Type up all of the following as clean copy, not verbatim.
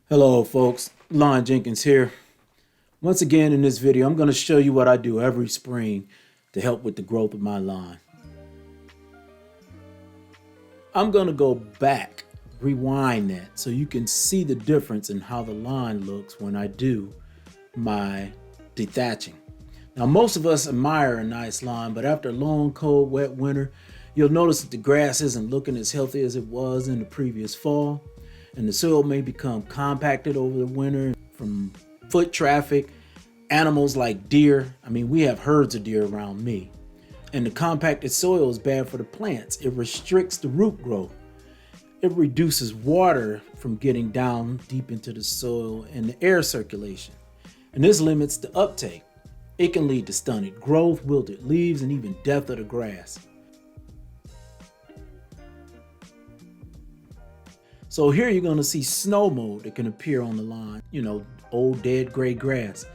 Hello folks, Lon Jenkins here. Once again in this video, I'm going to show you what I do every spring to help with the growth of my lawn. I'm going to go back, rewind that so you can see the difference in how the lawn looks when I do my dethatching. Now most of us admire a nice lawn, but after a long, cold, wet winter, you'll notice that the grass isn't looking as healthy as it was in the previous fall. And the soil may become compacted over the winter from foot traffic, animals like deer. I mean, we have herds of deer around me. And the compacted soil is bad for the plants. It restricts the root growth. It reduces water from getting down deep into the soil and the air circulation. And this limits the uptake. It can lead to stunted growth, wilted leaves, and even death of the grass. So here you're going to see snow mold that can appear on the lawn, old dead gray grass.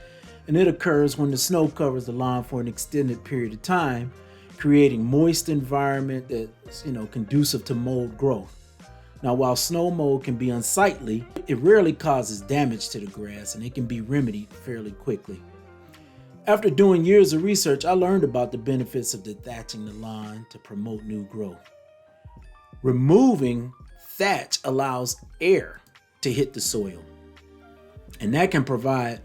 And it occurs when the snow covers the lawn for an extended period of time, creating moist environment that's, conducive to mold growth. Now, while snow mold can be unsightly, it rarely causes damage to the grass and it can be remedied fairly quickly. After doing years of research, I learned about the benefits of dethatching the lawn to promote new growth. Removing thatch allows air to hit the soil, and that can provide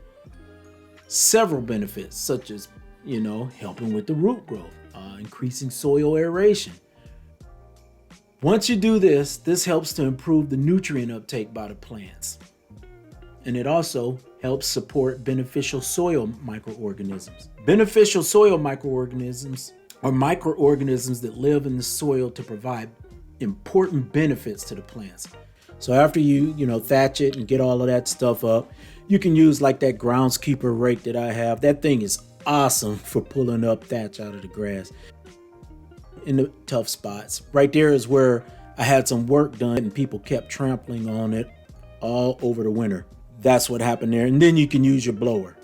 several benefits, such as helping with the root growth, increasing soil aeration. Once you do this helps to improve the nutrient uptake by the plants, and it also helps support beneficial soil microorganisms. Beneficial soil microorganisms are microorganisms that live in the soil to provide important benefits to the plants. So after you thatch it and get all of that stuff up, you can use like that groundskeeper rake that I have. That thing is awesome for pulling up thatch out of the grass in the tough spots. Right there is where I had some work done and people kept trampling on it all over the winter. That's what happened there. And then you can use your blower.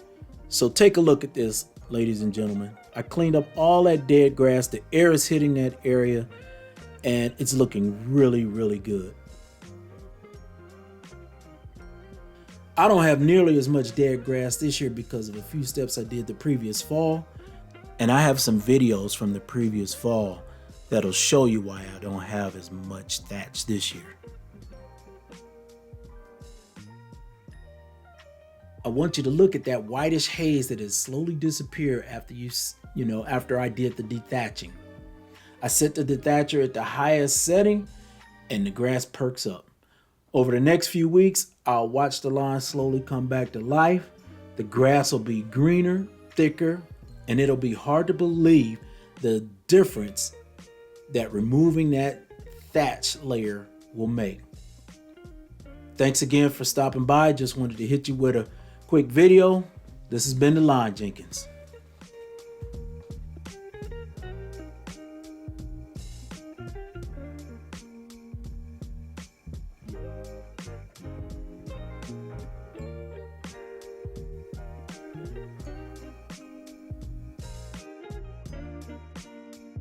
So take a look at this, ladies and gentlemen. I cleaned up all that dead grass. The air is hitting that area, and it's looking really, really good. I don't have nearly as much dead grass this year because of a few steps I did the previous fall, and I have some videos from the previous fall that'll show you why I don't have as much thatch this year. I want you to look at that whitish haze that has slowly disappeared after I did the dethatching. I set the dethatcher at the highest setting and the grass perks up. Over the next few weeks, I'll watch the lawn slowly come back to life. The grass will be greener, thicker, and it'll be hard to believe the difference that removing that thatch layer will make. Thanks again for stopping by. Just wanted to hit you with a quick video. This has been the Lon Jenkins.